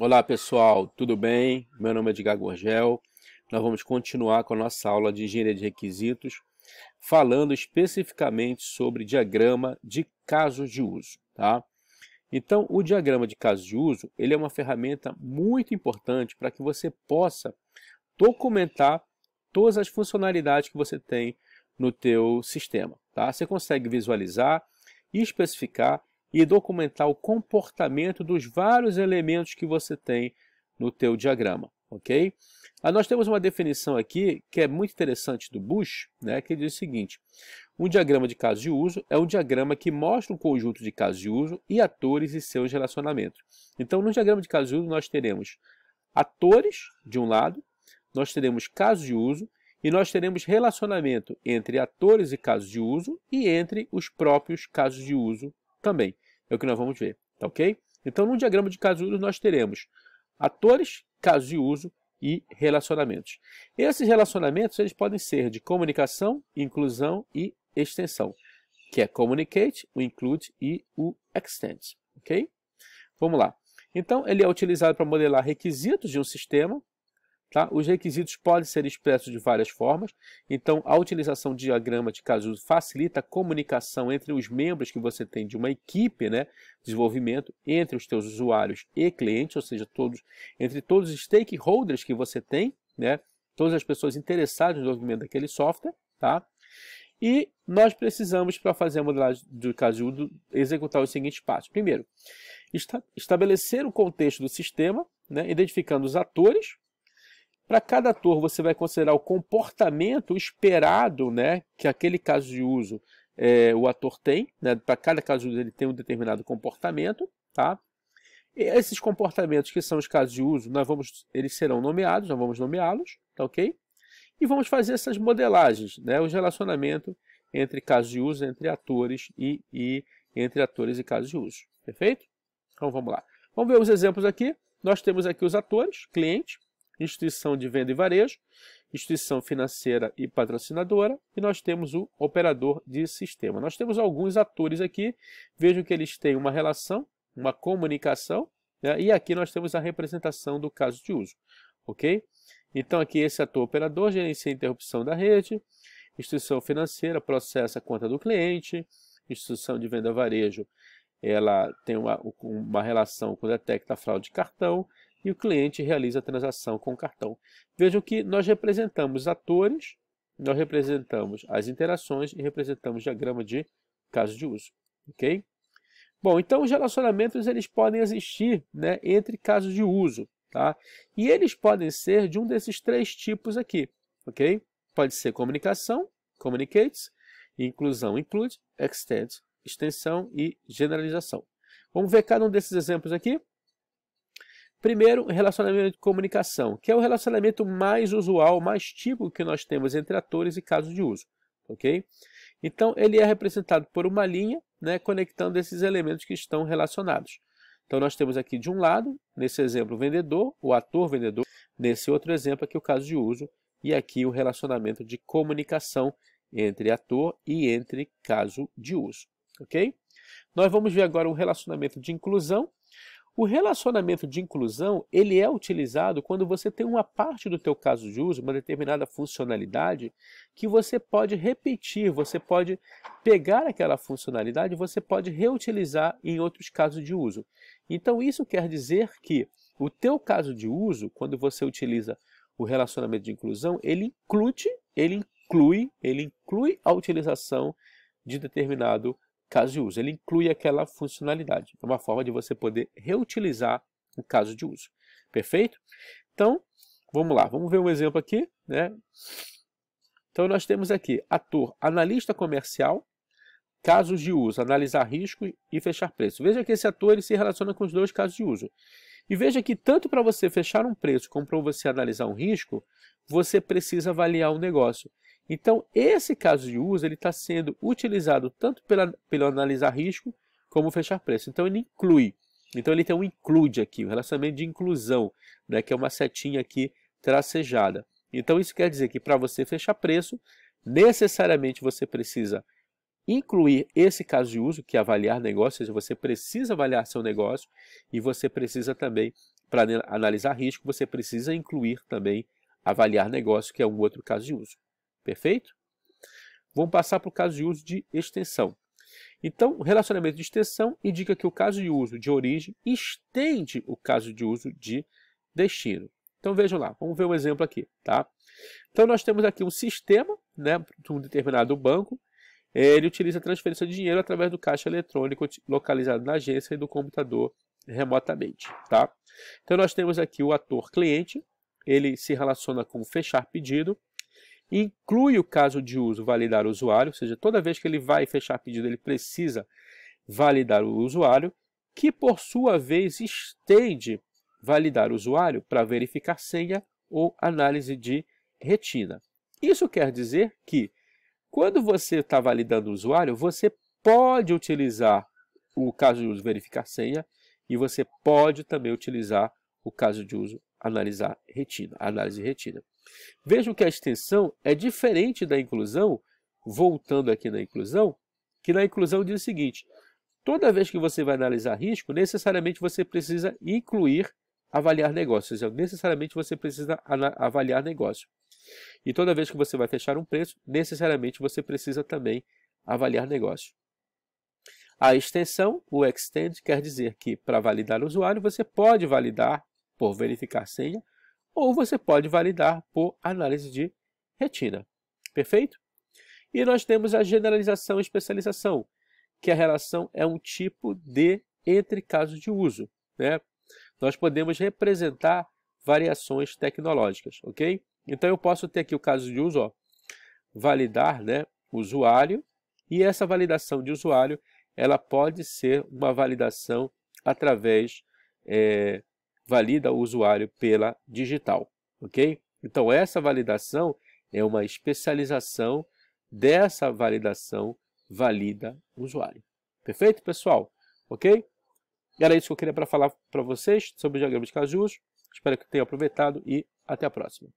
Olá pessoal, tudo bem? Meu nome é Edgar Gorgel. Nós vamos continuar com a nossa aula de engenharia de requisitos, falando especificamente sobre diagrama de casos de uso, tá? Então, o diagrama de casos de uso, ele é uma ferramenta muito importante para que você possa documentar todas as funcionalidades que você tem no teu sistema, tá? Você consegue visualizar, especificar e documentar o comportamento dos vários elementos que você tem no teu diagrama, ok? Nós temos uma definição aqui que é muito interessante do Bush, né, que diz o seguinte: um diagrama de casos de uso é um diagrama que mostra um conjunto de casos de uso e atores e seus relacionamentos. Então, no diagrama de casos de uso, nós teremos atores de um lado, nós teremos casos de uso e nós teremos relacionamento entre atores e casos de uso e entre os próprios casos de uso também. É o que nós vamos ver, tá ok? Então, no diagrama de casos de uso, nós teremos atores, casos de uso e relacionamentos. Esses relacionamentos eles podem ser de comunicação, inclusão e extensão, que é communicate, o include e o extend, ok? Vamos lá. Então, ele é utilizado para modelar requisitos de um sistema. Tá? Os requisitos podem ser expressos de várias formas, então a utilização de diagrama de casos de uso facilita a comunicação entre os membros que você tem de uma equipe, né, de desenvolvimento, entre os teus usuários e clientes, ou seja, entre todos os stakeholders que você tem, né, todas as pessoas interessadas no desenvolvimento daquele software, tá? E nós precisamos, para fazer a modelagem do caso de uso, executar os seguintes passos. Primeiro, estabelecer o contexto do sistema, né, identificando os atores. Para cada ator, você vai considerar o comportamento esperado, né, que aquele caso de uso o ator tem. Né, para cada caso de uso, ele tem um determinado comportamento. Tá? E esses comportamentos, que são os casos de uso, eles serão nomeados, nós vamos nomeá-los. Tá, ok? E vamos fazer essas modelagens, né, os relacionamentos entre casos de uso, entre atores e entre atores e casos de uso. Perfeito? Então vamos lá. Vamos ver os exemplos aqui. Nós temos aqui os atores, cliente, instituição de venda e varejo, instituição financeira e patrocinadora, e nós temos o operador de sistema. Nós temos alguns atores aqui, vejam que eles têm uma relação, uma comunicação, né? E aqui nós temos a representação do caso de uso, ok? Então aqui esse ator operador gerencia a interrupção da rede, instituição financeira processa a conta do cliente, instituição de venda e varejo, ela tem uma relação com detecta a fraude de cartão, e o cliente realiza a transação com o cartão. Vejam que nós representamos atores, nós representamos as interações e representamos diagrama de caso de uso. Ok? Bom, então os relacionamentos eles podem existir, né, entre casos de uso. Tá? E eles podem ser de um desses três tipos aqui. Ok? Pode ser comunicação, communicates, inclusão, include, extend, extensão e generalização. Vamos ver cada um desses exemplos aqui. Primeiro, relacionamento de comunicação, que é o relacionamento mais usual, mais típico que nós temos entre atores e casos de uso. Ok? Então, ele é representado por uma linha, né, conectando esses elementos que estão relacionados. Então, nós temos aqui de um lado, nesse exemplo, o vendedor, o ator vendedor. Nesse outro exemplo aqui, o caso de uso. E aqui o relacionamento de comunicação entre ator e entre caso de uso. Ok? Nós vamos ver agora o relacionamento de inclusão. O relacionamento de inclusão, ele é utilizado quando você tem uma parte do teu caso de uso, uma determinada funcionalidade, que você pode repetir, você pode pegar aquela funcionalidade e você pode reutilizar em outros casos de uso. Então, isso quer dizer que o teu caso de uso, quando você utiliza o relacionamento de inclusão, ele inclui a utilização de determinado caso de uso. Ele inclui aquela funcionalidade. É uma forma de você poder reutilizar o caso de uso. Perfeito? Então, vamos lá. Vamos ver um exemplo aqui. Né? Então, nós temos aqui ator, analista comercial, casos de uso, analisar risco e fechar preço. Veja que esse ator ele se relaciona com os dois casos de uso. E veja que tanto para você fechar um preço como para você analisar um risco, você precisa avaliar o negócio. Então, esse caso de uso está sendo utilizado tanto pelo analisar risco como fechar preço. Então, ele inclui. Então, ele tem um include aqui, um relacionamento de inclusão, né, que é uma setinha aqui tracejada. Então, isso quer dizer que para você fechar preço, necessariamente você precisa incluir esse caso de uso, que é avaliar negócio, ou seja, você precisa avaliar seu negócio e você precisa também para analisar risco, você precisa incluir também avaliar negócio, que é um outro caso de uso. Perfeito? Vamos passar para o caso de uso de extensão. Então, o relacionamento de extensão indica que o caso de uso de origem estende o caso de uso de destino. Então, vejam lá, vamos ver um exemplo aqui. Tá? Então, nós temos aqui um sistema, né, de um determinado banco. Ele utiliza a transferência de dinheiro através do caixa eletrônico localizado na agência e do computador remotamente. Tá? Então, nós temos aqui o ator cliente. Ele se relaciona com fechar pedido, inclui o caso de uso validar o usuário, ou seja, toda vez que ele vai fechar pedido, ele precisa validar o usuário, que por sua vez estende validar o usuário para verificar senha ou análise de retina. Isso quer dizer que, quando você está validando o usuário, você pode utilizar o caso de uso verificar senha e você pode também utilizar o caso de uso analisar retina, análise de retina. Vejam que a extensão é diferente da inclusão, voltando aqui na inclusão, que na inclusão diz o seguinte: toda vez que você vai analisar risco, necessariamente você precisa incluir avaliar negócio, ou seja, necessariamente você precisa avaliar negócio. E toda vez que você vai fechar um preço, necessariamente você precisa também avaliar negócio. A extensão, o extend, quer dizer que para validar o usuário, você pode validar por verificar senha, ou você pode validar por análise de retina. Perfeito? E nós temos a generalização e especialização, que a relação é um tipo de entre casos de uso. Né? Nós podemos representar variações tecnológicas, ok? Então eu posso ter aqui o caso de uso, ó, validar, né, usuário, e essa validação de usuário, ela pode ser uma validação através valida o usuário pela digital, ok? Então, essa validação é uma especialização dessa validação valida o usuário. Perfeito, pessoal? Ok? Era isso que eu queria falar para vocês sobre o diagrama de casos de uso. Espero que tenham aproveitado e até a próxima.